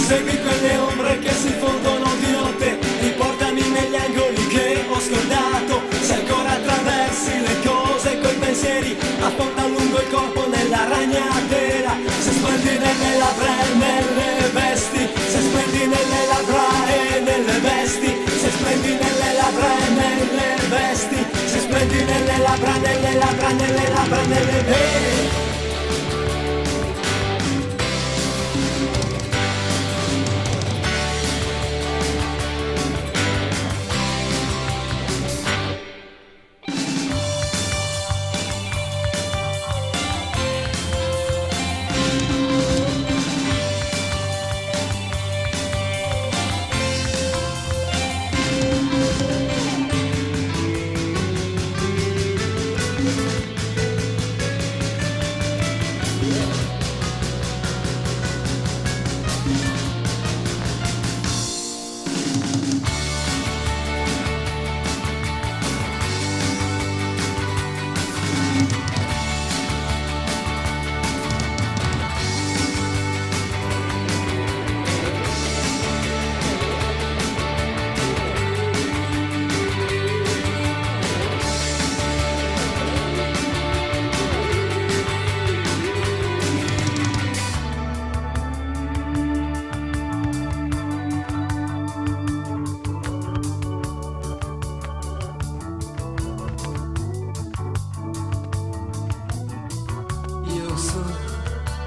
Segui quelle ombre che si fondono di notte, riportami negli angoli che ho scordato. Se ancora attraversi le cose coi pensieri, affonda lungo il corpo nella ragnatela. Se splendi nelle labbra e nelle vesti, se splendi nelle labbra e nelle vesti, se splendi nelle labbra e nelle vesti, se splendi nelle labbra, nelle labbra, nelle labbra, nelle vesti.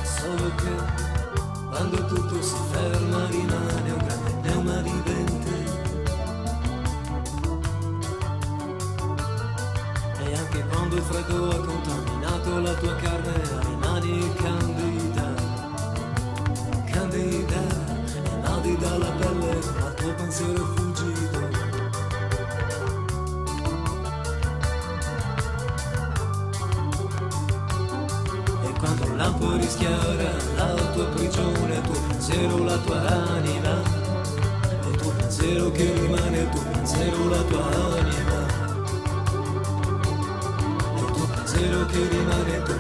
Solo che quando tutto si ferma rimane un grande pneuma vivente. E anche quando il freddo ha contaminato la tua carne rimani candida, candida, emadi dalla pelle al tuo pensiero fuggito. Quando un lampo rischiara la tua prigione, il tuo pensiero, la tua anima, il tuo pensiero che rimane, il tuo pensiero, la tua anima, il tuo pensiero che rimane, il tuo